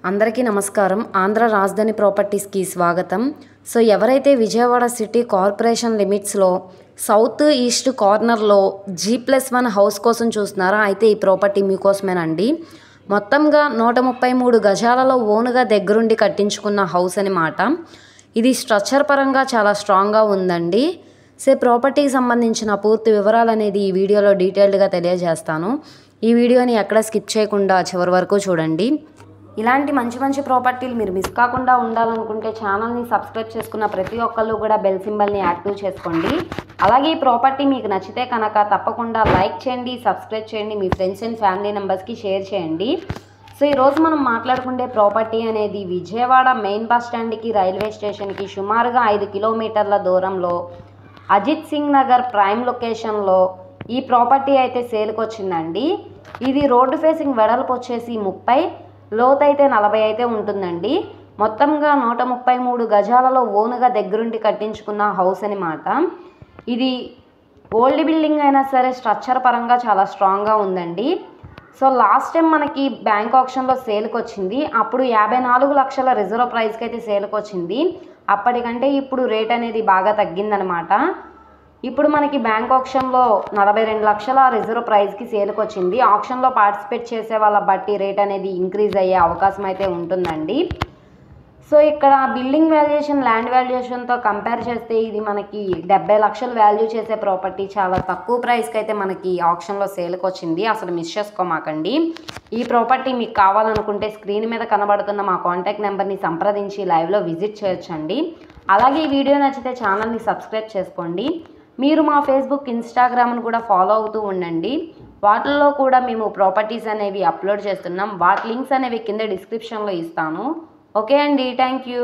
అందరికీ నమస్కారం. ఆంధ్ర రాజధాని ప్రాపర్టీస్కి స్వాగతం. సో ఎవరైతే విజయవాడ సిటీ కార్పొరేషన్ లిమిట్స్లో సౌత్ ఈస్ట్ కార్నర్లో G+1 హౌస్ కోసం చూస్తున్నారా, అయితే ఈ ప్రాపర్టీ మీకోసమేనండి. మొత్తంగా 133 గజాలలో ఓనుగా దగ్గరుండి కట్టించుకున్న హౌస్ అనమాట. ఇది స్ట్రక్చర్ పరంగా చాలా స్ట్రాంగ్గా ఉందండి. సో ప్రాపర్టీకి సంబంధించిన పూర్తి వివరాలు అనేది ఈ వీడియోలో డీటెయిల్డ్గా తెలియజేస్తాను. ఈ వీడియోని ఎక్కడ స్కిప్ చేయకుండా చివరి వరకు చూడండి. ఇలాంటి మంచి ప్రాపర్టీలు మీరు మిస్ కాకుండా ఉండాలనుకుంటే ఛానల్ని సబ్స్క్రైబ్ చేసుకున్న ప్రతి ఒక్కళ్ళు కూడా బెల్ సింబల్ని యాక్టివ్ చేసుకోండి. అలాగే ఈ ప్రాపర్టీ మీకు నచ్చితే కనుక తప్పకుండా లైక్ చేయండి, సబ్స్క్రైబ్ చేయండి, మీ ఫ్రెండ్స్ అండ్ ఫ్యామిలీ మెంబర్స్కి షేర్ చేయండి. సో ఈరోజు మనం మాట్లాడుకునే ప్రాపర్టీ అనేది విజయవాడ మెయిన్ బస్ స్టాండ్కి రైల్వే స్టేషన్కి సుమారుగా 5 కిలోమీటర్ల దూరంలో అజిత్ సింగ్ నగర్ ప్రైమ్ లొకేషన్లో ఈ ప్రాపర్టీ అయితే సేల్కి వచ్చిందండి. ఇది రోడ్డు ఫేసింగ్ వెడల్పు వచ్చేసి 30, లోతు అయితే 40 అయితే ఉంటుందండి. మొత్తంగా 133 గజాలలో ఓనుగా దగ్గరుండి కట్టించుకున్న హౌస్ అనమాట. ఇది ఓల్డ్ బిల్డింగ్ అయినా సరే స్ట్రక్చర్ పరంగా చాలా స్ట్రాంగ్గా ఉందండి. సో లాస్ట్ టైం మనకి బ్యాంక్ ఆప్షన్లో సేల్కి వచ్చింది. అప్పుడు 54 లక్షల రిజర్వ్ ప్రైస్కి అయితే సేల్కి వచ్చింది. అప్పటికంటే ఇప్పుడు రేట్ అనేది బాగా తగ్గిందనమాట. ఇప్పుడు మనకి బ్యాంక్ ఆప్షన్లో 42 లక్షల రిజర్వ్ ప్రైస్కి సేల్కి వచ్చింది. ఆప్షన్లో పార్టిసిపేట్ చేసే వాళ్ళ బట్టి రేట్ అనేది ఇంక్రీజ్ అయ్యే అవకాశం అయితే ఉంటుందండి. సో ఇక్కడ బిల్డింగ్ వాల్యుయేషన్, ల్యాండ్ వాల్యుయేషన్తో కంపేర్ చేస్తే ఇది మనకి 70 లక్షలు వాల్యూ చేసే ప్రాపర్టీ చాలా తక్కువ ప్రైస్కి అయితే మనకి ఆప్షన్లో సేల్కి వచ్చింది. అసలు మిస్ చేసుకోమాకండి. ఈ ప్రాపర్టీ మీకు కావాలనుకుంటే స్క్రీన్ మీద కనబడుతున్న మా కాంటాక్ట్ నెంబర్ని సంప్రదించి లైవ్లో విజిట్ చేయొచ్చండి. అలాగే ఈ వీడియో నచ్చితే ఛానల్ని సబ్స్క్రైబ్ చేసుకోండి. మీరు మా ఫేస్బుక్, ఇన్స్టాగ్రామ్ను కూడా ఫాలో అవుతూ ఉండండి. వాటిల్లో కూడా మేము ప్రాపర్టీస్ అనేవి అప్లోడ్ చేస్తున్నాం. వాటి లింక్స్ అనేవి కింద డిస్క్రిప్షన్లో ఇస్తాను. ఓకే అండి, థ్యాంక్ యూ.